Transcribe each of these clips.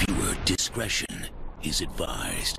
Viewer discretion is advised.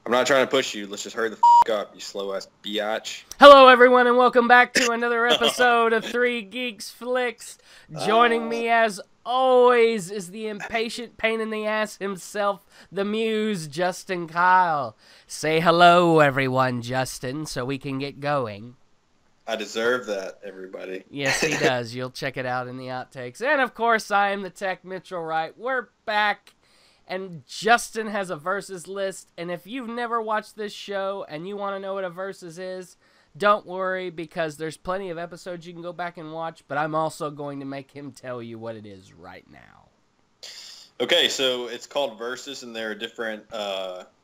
I'm not trying to push you. Let's just hurry the up, you slow-ass biatch. Hello, everyone, and welcome back to another episode of Three Geeks Flix. Joining me, as always, is the impatient pain in the ass himself, the muse, Justin Kyle. Say hello, everyone, Justin, so we can get going. I deserve that, everybody. Yes, he does. You'll check it out in the outtakes. And, of course, I am the Tech Mitchell Wright. We're back. And Justin has a versus list, and if you've never watched this show and you want to know what a versus is, don't worry, because there's plenty of episodes you can go back and watch, but I'm also going to make him tell you what it is right now. Okay, so it's called versus, and there are different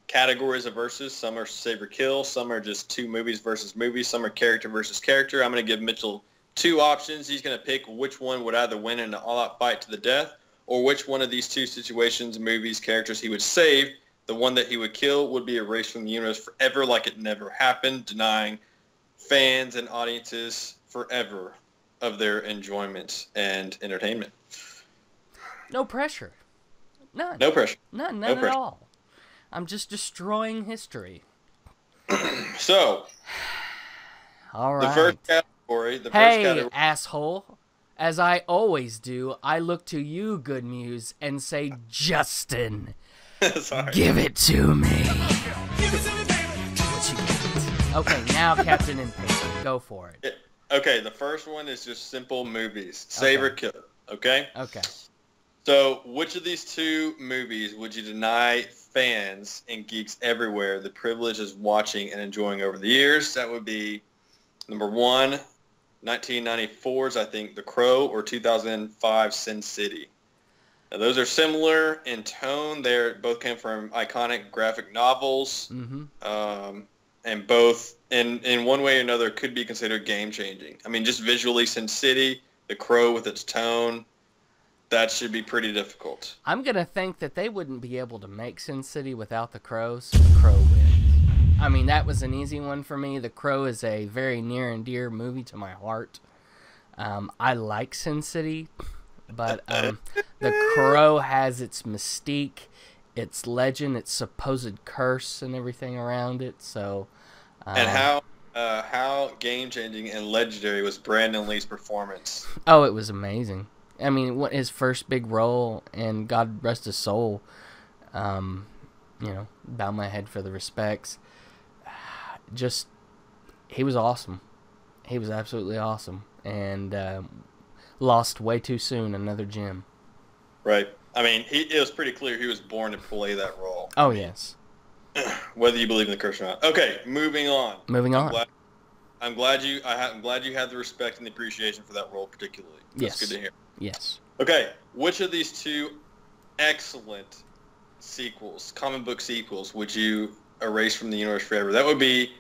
categories of versus. Some are save or kill, some are just two movies versus movies, some are character versus character. I'm going to give Mitchell two options. He's going to pick which one would either win in an all-out fight to the death, or which one of these two situations, movies, characters he would save. The one that he would kill would be erased from the universe forever, like it never happened, denying fans and audiences forever of their enjoyment and entertainment. No pressure. None. No pressure. None pressure. at all. I'm just destroying history. So, all right. the first category. Hey, asshole. As I always do, I look to you, good muse, and say, Justin, give it to me. What you got? Okay, now Captain Impatient, go for it. Okay, the first one is just simple movies. Save or kill, okay? Okay. So, which of these two movies would you deny fans and geeks everywhere the privilege of watching and enjoying over the years? That would be number one, 1994's, I think, The Crow, or 2005 Sin City. Now, those are similar in tone. They both came from iconic graphic novels, and both, in one way or another, could be considered game-changing. I mean, just visually, Sin City, The Crow with its tone, that should be pretty difficult. I'm going to think that they wouldn't be able to make Sin City without The Crow, so The Crow wins. I mean, that was an easy one for me. The Crow is a very near and dear movie to my heart. I like Sin City, but The Crow has its mystique, its legend, its supposed curse, and everything around it. So, and how game-changing and legendary was Brandon Lee's performance? Oh, it was amazing. I mean, his first big role, and God rest his soul. You know, bow my head for the respects. Just, he was awesome. He was absolutely awesome. And lost way too soon, another gem. Right. I mean, it was pretty clear he was born to play that role. Oh, yes. Whether you believe in the curse or not. Okay, moving on. I'm glad you had the respect and the appreciation for that role particularly. That's good to hear. Yes. Okay, which of these two excellent sequels, comic book sequels, would you erase from the universe forever? That would be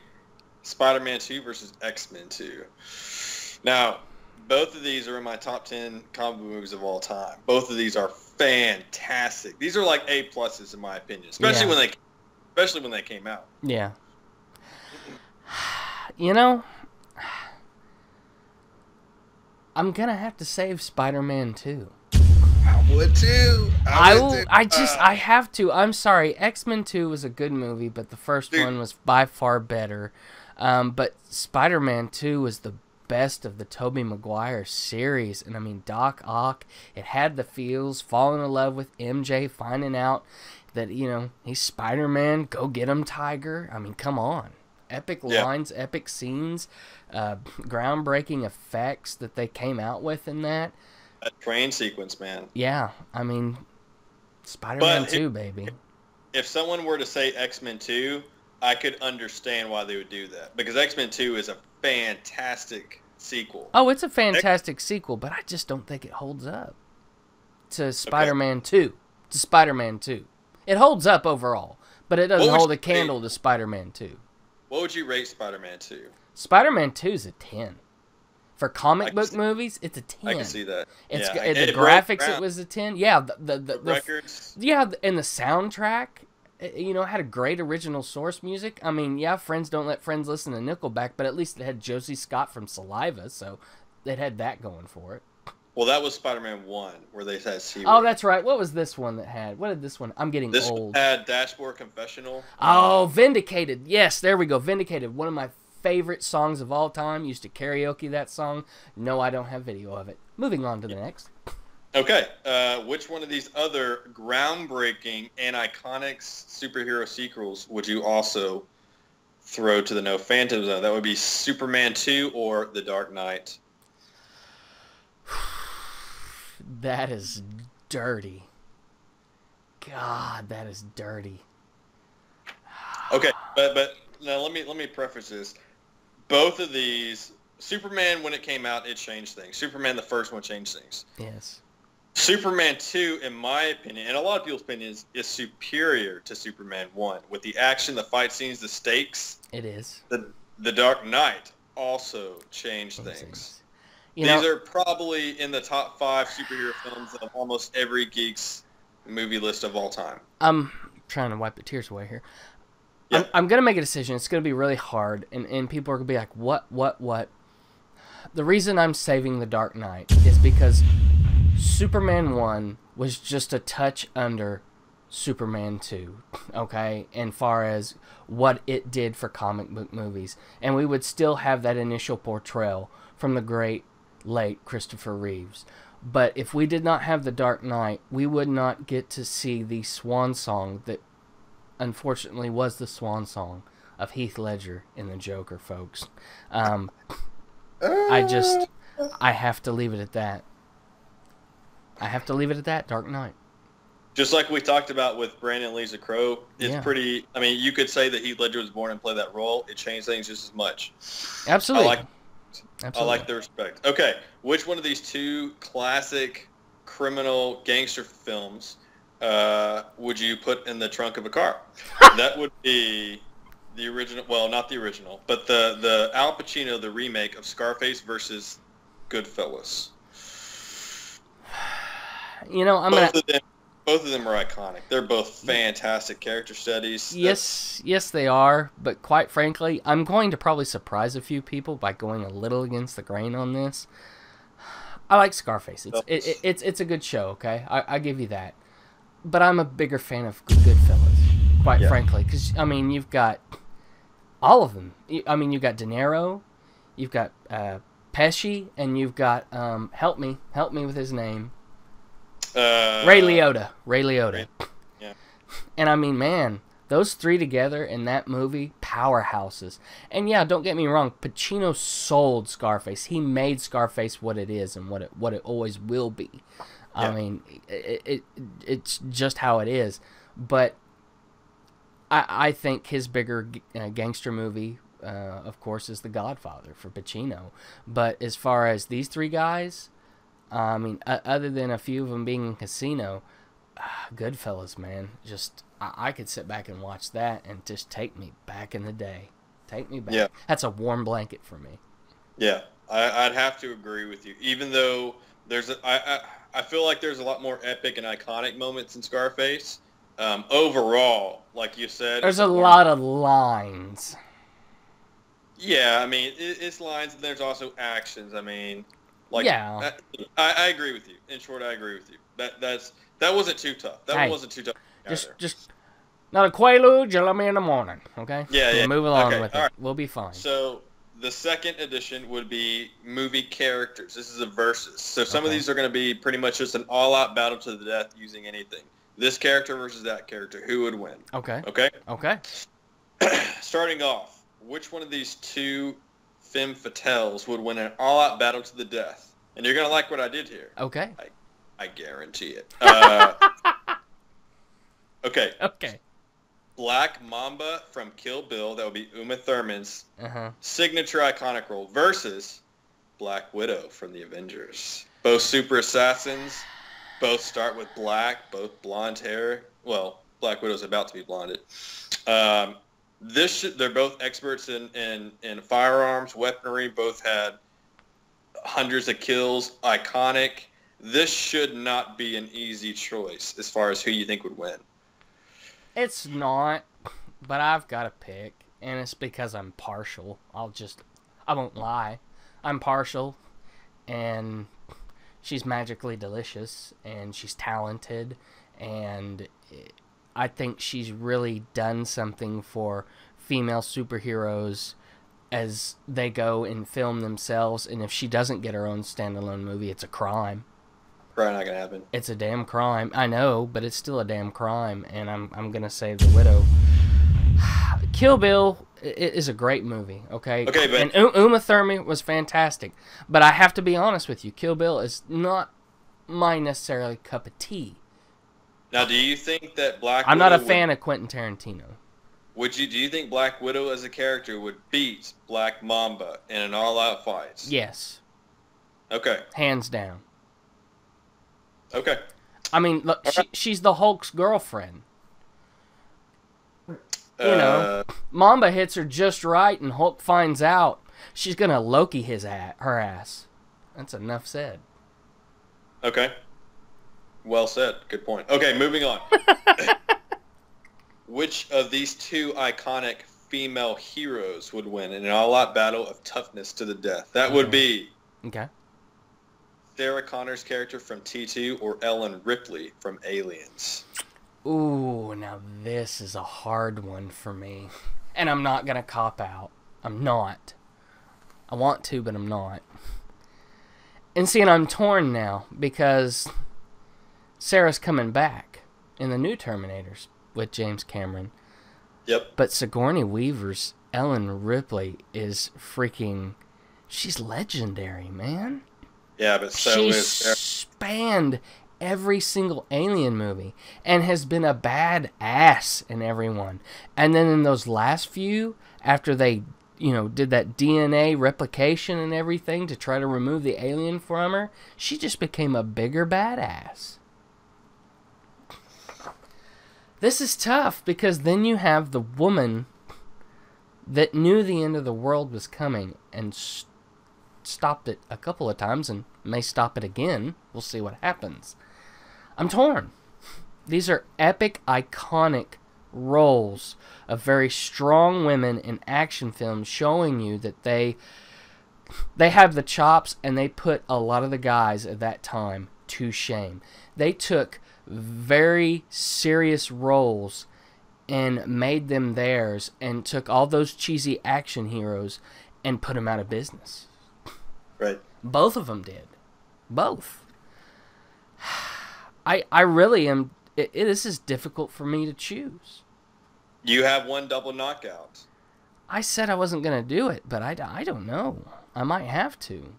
Spider-Man 2 versus X-Men 2. Now, both of these are in my top 10 comic book movies of all time. Both of these are fantastic. These are like A pluses in my opinion, especially when they came out. Yeah. You know, I'm gonna have to save Spider-Man 2. I would too. I have to. I'm sorry. X-Men 2 was a good movie, but the first one was by far better. But Spider-Man 2 was the best of the Tobey Maguire series. And I mean, Doc Ock, it had the feels, falling in love with MJ, finding out that, you know, he's Spider-Man, go get him, Tiger. I mean, come on. Epic lines, epic scenes, groundbreaking effects that they came out with in that. That train sequence, man. Yeah, I mean, Spider-Man 2, baby. If someone were to say X-Men 2, I could understand why they would do that. Because X-Men 2 is a fantastic sequel. Oh, it's a fantastic sequel, but I just don't think it holds up to Spider-Man 2. To Spider-Man 2. It holds up overall, but it doesn't hold a candle to Spider-Man 2. What would you rate Spider-Man 2? Spider-Man 2 is a 10. For comic book movies, it's a 10. I can see that. It's yeah, the graphics. It was a 10. Yeah, the records. Yeah, and the soundtrack. You know, had a great original source music. I mean, yeah, Friends Don't Let Friends Listen to Nickelback, but at least it had Josie Scott from Saliva, so it had that going for it. Well, that was Spider-Man 1, where they had C-word. Oh, that's right. What was this one that had? What did this one? I'm getting this old. This had Dashboard Confessional. Oh, Vindicated. Yes, there we go. Vindicated. One of my favorite songs of all time. Used to karaoke that song. No, I don't have video of it. Moving on to the next. Okay. Which one of these other groundbreaking and iconic superhero sequels would you also throw to the no Phantom Zone? That would be Superman 2 or The Dark Knight. That is dirty. God, that is dirty. Okay, but now let me preface this. Both of these, Superman, when it came out, it changed things. Superman, the first one, changed things. Yes. Superman 2, in my opinion, and a lot of people's opinions, is superior to Superman 1. With the action, the fight scenes, the stakes. It is. The Dark Knight also changed things. These are probably in the top 5 superhero films of almost every geek's movie list of all time. I'm trying to wipe the tears away here. Yeah. I'm going to make a decision. It's going to be really hard, and people are going to be like, what? The reason I'm saving The Dark Knight is because Superman 1 was just a touch under Superman 2, okay, and far as what it did for comic book movies. And we would still have that initial portrayal from the great late Christopher Reeves. But if we did not have The Dark Knight, we would not get to see the swan song that unfortunately was the swan song of Heath Ledger in The Joker, folks. I have to leave it at that. Dark Knight. Just like we talked about with Brandon Lee's The Crow, it's pretty, I mean, you could say that Heath Ledger was born and played that role. It changed things just as much. Absolutely. I like the respect. Okay, which one of these two classic criminal gangster films would you put in the trunk of a car? That would be the original, well, not the original, but the Al Pacino, the remake of Scarface versus Goodfellas. You know, both of them are iconic. They're both fantastic character studies. Yes, they are. But quite frankly, I'm going to probably surprise a few people by going a little against the grain on this. I like Scarface. It's a good show. Okay, I give you that. But I'm a bigger fan of Goodfellas, quite frankly, because I mean you've got all of them. I mean you've got De Niro, you've got Pesci, and you've got help me with his name. Ray Liotta. Yeah. And I mean, man, those three together in that movie, powerhouses. And yeah, don't get me wrong, Pacino sold Scarface. He made Scarface what it is and what it always will be. Yeah. I mean, it's just how it is. But I think his bigger gangster movie, of course, is The Godfather for Pacino. But as far as these three guys, I mean, other than a few of them being in Casino, Goodfellas, man, just I could sit back and watch that and just take me back in the day. Take me back. Yeah. That's a warm blanket for me. Yeah, I'd have to agree with you. Even though I feel like there's a lot more epic and iconic moments in Scarface. Overall, like you said, there's a lot of lines. Yeah, I mean, it's lines, and there's also actions. I mean. Like, yeah, I agree with you. In short, I agree with you. That wasn't too tough. That wasn't too tough. Just not a Quaalude. You let me in the morning, okay? Yeah. We'll move along with it. Right. We'll be fine. So the second edition would be movie characters. This is a versus. So some of these are going to be pretty much just an all-out battle to the death using anything. This character versus that character. Who would win? Okay. Okay. Starting off, which one of these two femme fatales would win an all-out battle to the death? And you're going to like what I did here. Okay. I guarantee it. Okay. Black Mamba from Kill Bill, that would be Uma Thurman's signature iconic role, versus Black Widow from the Avengers. Both super assassins, both start with black, both blonde hair. Well, Black Widow's about to be blonded. They're both experts in firearms, weaponry. Both had hundreds of kills, iconic. This should not be an easy choice as far as who you think would win. It's not, but I've got to pick, and it's because I'm partial. I won't lie. I'm partial, and she's magically delicious, and she's talented, and I think she's really done something for female superheroes as they go and film themselves, and if she doesn't get her own standalone movie, it's a crime. Probably not going to happen. It's a damn crime. I know, but it's still a damn crime, and I'm going to say The Widow. Kill Bill is a great movie, okay? Okay, but... And Uma Thurman was fantastic. But I have to be honest with you. Kill Bill is not my necessarily cup of tea. Now, do you think that Black I'm Widow... not a fan of Quentin Tarantino. Do you think Black Widow as a character would beat Black Mamba in an all-out fight? Yes. Okay. Hands down. Okay. I mean, look, she's the Hulk's girlfriend. You know, Mamba hits her just right, and Hulk finds out. She's gonna Loki her ass. That's enough said. Okay. Well said. Good point. Okay, moving on. Which of these two iconic female heroes would win in an all-out battle of toughness to the death? That would be... Okay. Sarah Connor's character from T2 or Ellen Ripley from Aliens? Ooh, now this is a hard one for me. And I'm not going to cop out. I'm not. I want to, but I'm not. And see, and I'm torn now because Sarah's coming back in the new Terminators with James Cameron. Yep. But Sigourney Weaver's Ellen Ripley is freaking... She's legendary, man. Yeah, but so she is... spanned every single Alien movie and has been a bad ass in every one. And then in those last few, after they, did that DNA replication and everything to try to remove the alien from her, she just became a bigger badass. This is tough because then you have the woman that knew the end of the world was coming and stopped it a couple of times and may stop it again. We'll see what happens. I'm torn. These are epic, iconic roles of very strong women in action films showing you that they have the chops, and they put a lot of the guys at that time to shame. They took very serious roles and made them theirs, and took all those cheesy action heroes and put them out of business. Right. Both of them did. Both. I really am... This is difficult for me to choose. You have one double knockout. I said I wasn't going to do it, but I don't know. I might have to.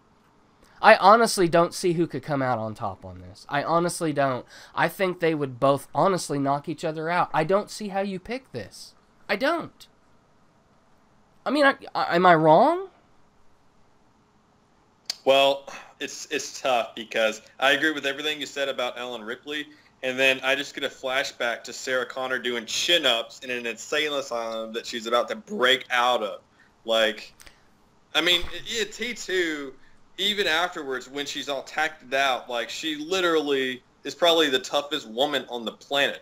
I honestly don't see who could come out on top on this. I honestly don't. I think they would both honestly knock each other out. I don't see how you pick this. I don't. I mean, am I wrong? Well, it's tough because I agree with everything you said about Ellen Ripley, and then I just get a flashback to Sarah Connor doing chin-ups in an insane asylum that she's about to break out of. Like, I mean, yeah, T2, even afterwards when she's all tacked out, like, she literally is probably the toughest woman on the planet.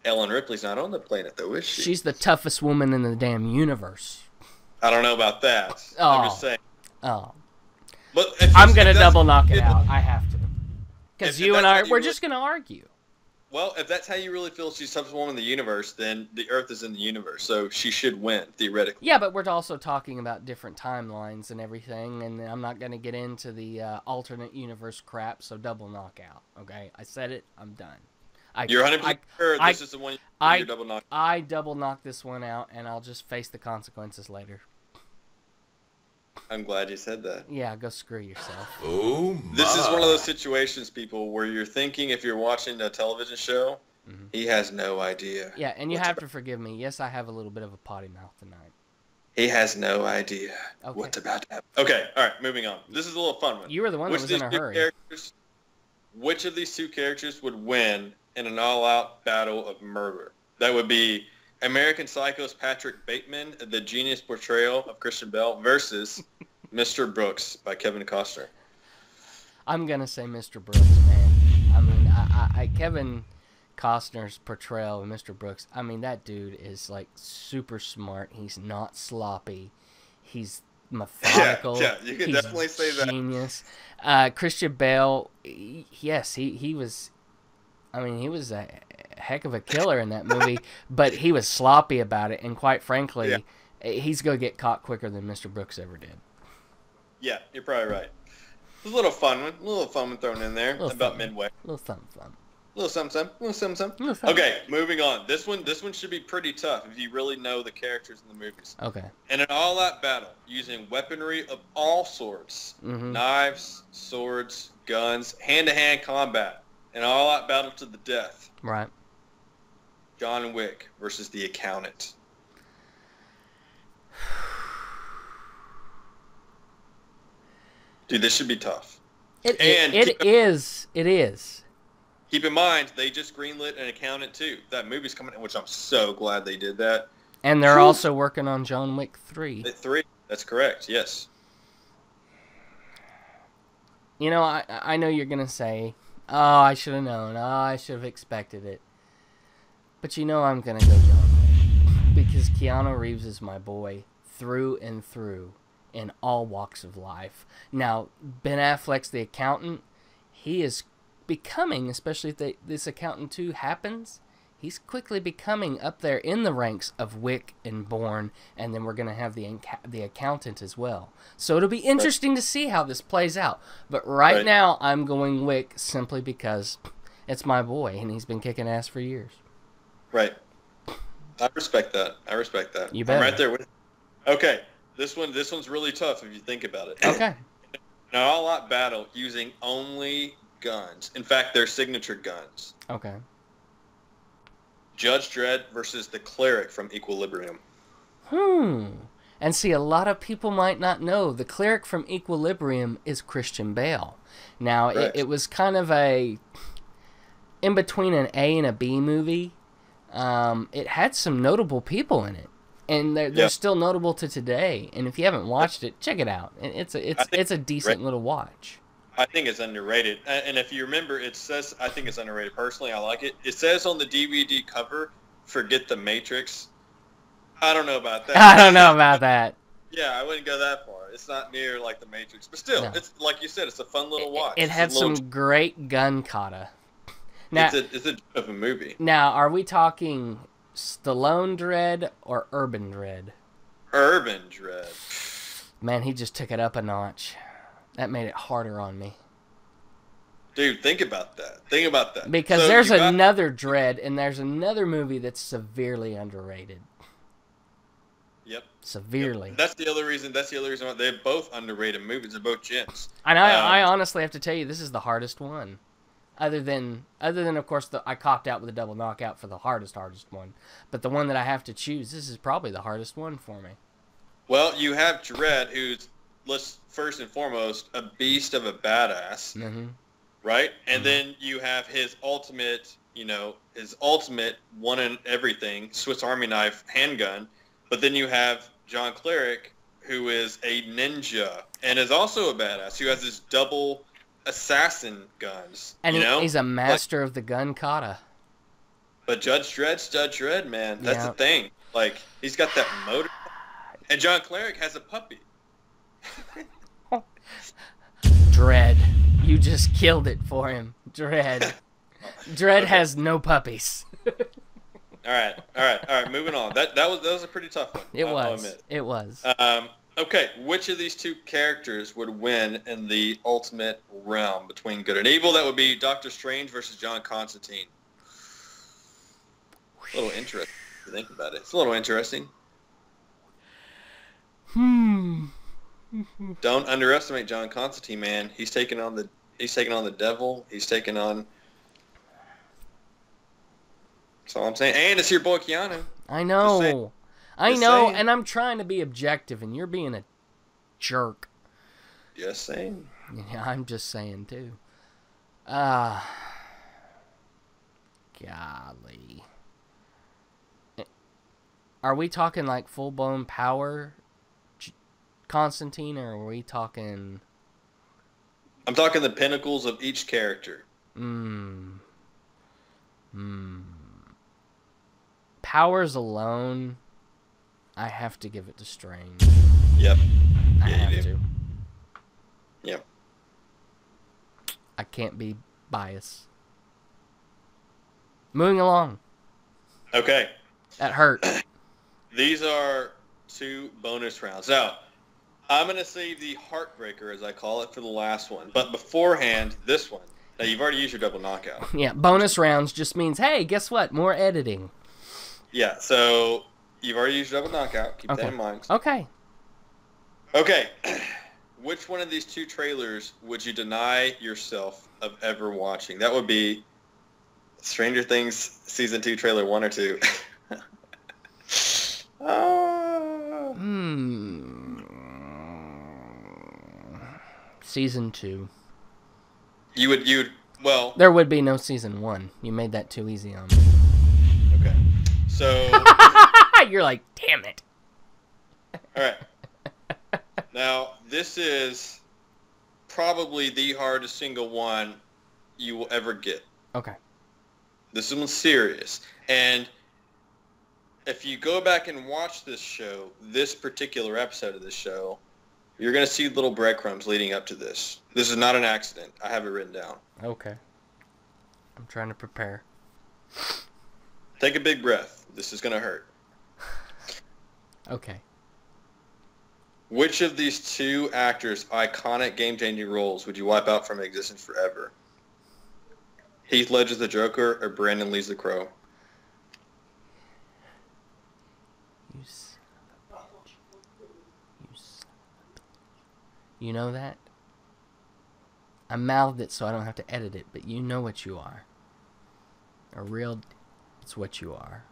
Ellen Ripley's not on the planet, though, is she? She's the toughest woman in the damn universe. I don't know about that. Oh. I'm just saying. Oh. But I'm going to double knock it out. I have to. Because you and I, we're just going to argue. Well, if that's how you really feel she's the toughest woman in the universe, then the Earth is in the universe, so she should win, theoretically. Yeah, but we're also talking about different timelines and everything, and I'm not going to get into the alternate universe crap, so double knockout, okay? I said it, I'm done. You're 100% sure this is the one you're double knocking out? I double knock this one out, and I'll just face the consequences later. I'm glad you said that. Yeah, go screw yourself. Oh my. This is one of those situations, people, where you're thinking if you're watching a television show, he has no idea. Yeah, and you have to forgive me. Yes, I have a little bit of a potty mouth tonight. He has no idea what's about to happen. Okay, all right, moving on. This is a little fun one. You were the one that was in a hurry. Which of these two characters would win in an all-out battle of murder? That would be American Psycho's Patrick Bateman, the genius portrayal of Christian Bale, versus Mr. Brooks by Kevin Costner. I'm gonna say Mr. Brooks, man. I mean, Kevin Costner's portrayal of Mr. Brooks. I mean, that dude is like super smart. He's not sloppy. He's methodical. Yeah, you can definitely say that. Genius. Christian Bale. Yes, he was. I mean, he was a heck of a killer in that movie, but he was sloppy about it, and quite frankly, he's gonna get caught quicker than Mr. Brooks ever did. Yeah, you're probably right. A little fun one thrown in there about midway. A little something. Little something. Okay, moving on. This one should be pretty tough if you really know the characters in the movies. Okay. In an all-out battle, using weaponry of all sorts, knives, swords, guns, hand-to-hand combat, an all-out battle to the death. Right. John Wick versus the Accountant. Dude, this should be tough. It is. Keep in mind, they just greenlit an Accountant too. That movie's coming in, which I'm so glad they did that. And they're also working on John Wick 3. 3, that's correct, yes. You know, I know you're going to say, oh, I should have known. Oh, I should have expected it. But you know I'm going to go John Wick. Because Keanu Reeves is my boy through and through in all walks of life. Now, Ben Affleck's the Accountant. He is becoming, especially if this Accountant 2 happens, he's quickly becoming up there in the ranks of Wick and Bourne, and then we're going to have the Accountant as well. So it'll be interesting to see how this plays out. But right now, I'm going Wick simply because it's my boy, and he's been kicking ass for years. Right. I respect that. You bet. I'm right there with you. Okay, this one's really tough if you think about it. Okay. An all-out battle using only guns. In fact, they're signature guns. Okay. Judge Dredd versus the Claret from Equilibrium. And see, a lot of people might not know the Cleric from Equilibrium is Christian Bale. Now, it was kind of a in between an A and a B movie. It had some notable people in it, and they're still notable to today. And if you haven't watched it, check it out. It's a decent little watch. I think it's underrated. And if you remember, it says, I think it's underrated. Personally, I like it. It says on the DVD cover, "Forget the Matrix." I don't know about that. I don't know about that. Yeah, I wouldn't go that far. It's not near like the Matrix. But still, it's like you said, it's a fun little watch. It had some great gun kata. Now, it's a of a movie. Now, are we talking Stallone Dredd or Urban Dredd? Urban Dredd. Man, he just took it up a notch. That made it harder on me. Dude, think about that. Because there's another Dredd, and there's another movie that's severely underrated. Yep. Severely. Yep. That's the other reason why they're both underrated movies. They're both gems. And I honestly have to tell you, this is the hardest one. Other than of course, I copped out with a double knockout for the hardest one. But the one that I have to choose, this is probably the hardest one for me. Well, you have Dredd, who's, first and foremost, a beast of a badass, right? And then you have his ultimate one in everything, Swiss Army knife handgun. But then you have John Claret, who is a ninja and is also a badass, who has his double assassin guns. And he's a master of the gun kata. But Judge Dredd, man. That's the thing. Like, he's got that motor. And John Claret has a puppy. Dredd. You just killed it for him. Dredd. Dredd has no puppies. All right. Moving on. That was a pretty tough one. It was. Okay, which of these two characters would win in the ultimate realm between good and evil? That would be Doctor Strange versus John Constantine. A little interesting to think about it. It's a little interesting. Don't underestimate John Constantine, man. He's taking on the devil. He's taking on. That's all I'm saying. And it's your boy Keanu. I know. And I'm trying to be objective, and you're being a jerk. Just saying. Yeah, I'm just saying, too. Golly. Are we talking, like, full-blown power Constantine, or are we talking... I'm talking the pinnacles of each character. Powers alone, I have to give it to Strange. Yep. I have to. Yep. I can't be biased. Moving along. Okay. That hurt. These are 2 bonus rounds. Now, I'm going to save the heartbreaker, as I call it, for the last one. But beforehand, this one. Now, you've already used your double knockout. Yeah, bonus rounds just means, hey, guess what? More editing. Yeah, so you've already used your double knockout. Keep that in mind. Okay. Okay. Which one of these 2 trailers would you deny yourself of ever watching? That would be Stranger Things Season 2 trailer 1 or 2. Season 2. You would, well... There would be no Season 1. You made that too easy on me. Okay. So... You're like, damn it. Alright. Now, this is probably the hardest single one you will ever get. Okay. This one's serious. And if you go back and watch this show, this particular episode of this show, you're going to see little breadcrumbs leading up to this. This is not an accident. I have it written down. Okay. I'm trying to prepare. Take a big breath. This is going to hurt. Okay. Which of these 2 actors' iconic game-changing roles would you wipe out from existence forever? Heath Ledger's the Joker or Brandon Lee's the Crow? You know that? I mouthed it so I don't have to edit it, but you know what you are. It's what you are.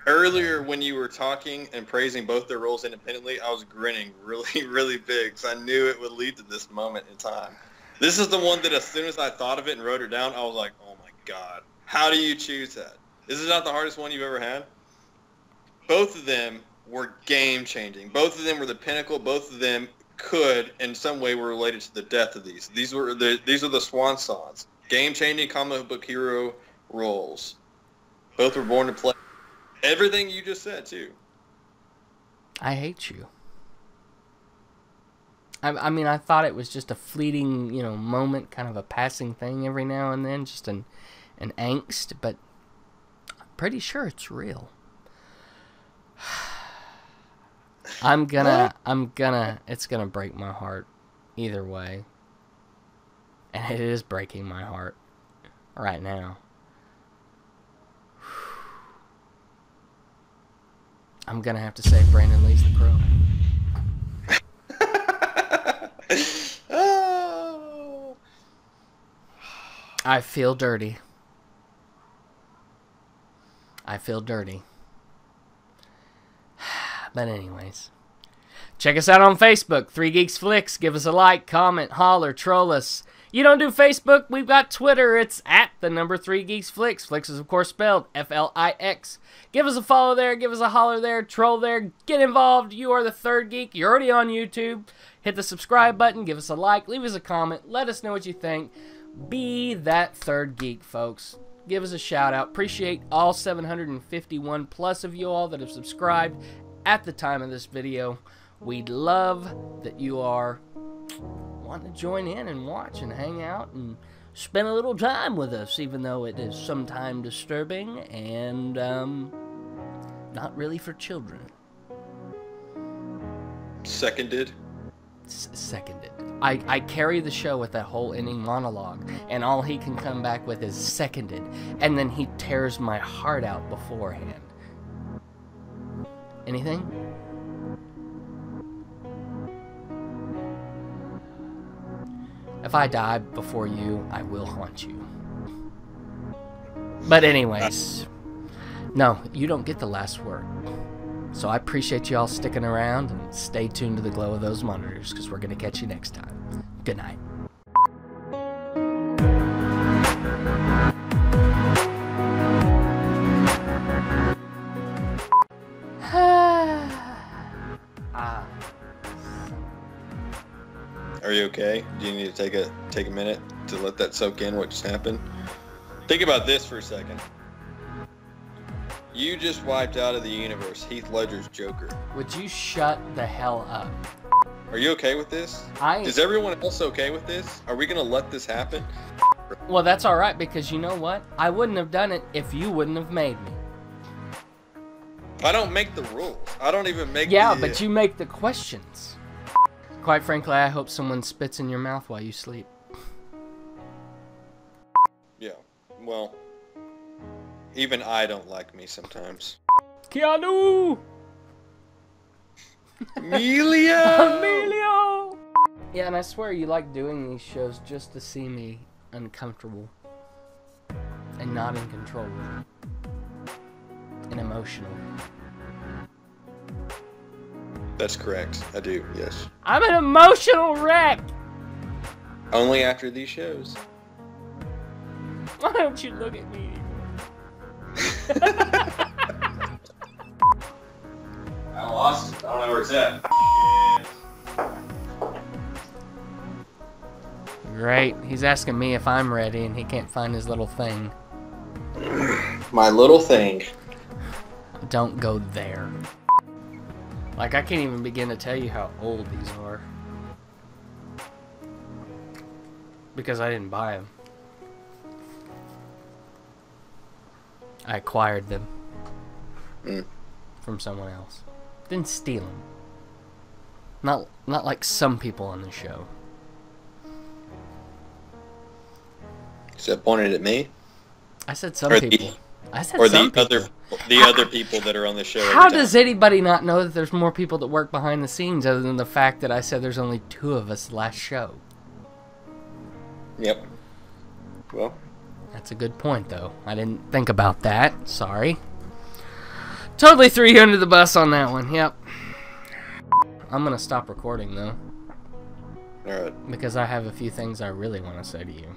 Earlier, when you were talking and praising both their roles independently, I was grinning really, really big because I knew it would lead to this moment in time. This is the one that as soon as I thought of it and wrote it down, I was like, oh my God, how do you choose that? This is not the hardest one you've ever had. Both of them were game-changing. Both of them were the pinnacle. Both of them could, in some way, were related to the death of these. These are the swan songs. Game-changing comic book hero roles. Both were born to play. Everything you just said, too. I hate you. I mean, I thought it was just a fleeting, moment, kind of a passing thing every now and then, just an angst, but I'm pretty sure it's real. It's gonna break my heart either way. And it is breaking my heart right now. I'm gonna have to say Brandon Lee's the Crow. Oh. I feel dirty. But anyways, check us out on Facebook, Three Geeks Flix. Give us a like, comment, holler, troll us. You don't do Facebook? We've got Twitter. It's at the number 3 Geeks Flix. Flix is, of course, spelled F-L-I-X. Give us a follow there. Give us a holler there. Troll there. Get involved. You are the third geek. You're already on YouTube. Hit the subscribe button. Give us a like. Leave us a comment. Let us know what you think. Be that third geek, folks. Give us a shout out. Appreciate all 751 plus of you all that have subscribed at the time of this video. We'd love that you are wanting to join in and watch and hang out and spend a little time with us, even though it is sometimes disturbing and not really for children. Seconded. Seconded. I carry the show with that whole ending monologue, and all he can come back with is seconded, and then he tears my heart out beforehand. Anything? If I die before you, I will haunt you. But anyways, no, you don't get the last word. So I appreciate you all sticking around, and stay tuned to the glow of those monitors, because we're going to catch you next time. Good night. Are you you okay? Do you need to take a minute to let that soak in what just happened? Think about this for a second. You just wiped out of the universe Heath Ledger's Joker. Would you shut the hell up? Are you okay with this? Is everyone else okay with this? Are we gonna let this happen? Well, that's all right, because you know what? I wouldn't have done it if you wouldn't have made me. I don't make the rules. I don't even make but you make the questions. Quite frankly, I hope someone spits in your mouth while you sleep. Yeah, well, even I don't like me sometimes. Keanu! Emilio! Emilio! Yeah, and I swear you like doing these shows just to see me uncomfortable and not in control and emotional. That's correct. I do, yes. I'm an emotional wreck! Only after these shows. Why don't you look at me I lost it. I don't know where it's at. Great. He's asking me if I'm ready, and he can't find his little thing. My little thing. Don't go there. Like, I can't even begin to tell you how old these are. Because I didn't buy them. I acquired them. From someone else. Didn't steal them. Not like some people on the show. Is that pointed at me? I said some people. I said or some the people. other people that are on the show. How does anybody not know that there's more people that work behind the scenes other than the fact that I said there's only 2 of us last show? Yep. Well. That's a good point, though. I didn't think about that. Sorry. Totally threw you under the bus on that one. Yep. I'm going to stop recording, though. Alright. Because I have a few things I really want to say to you.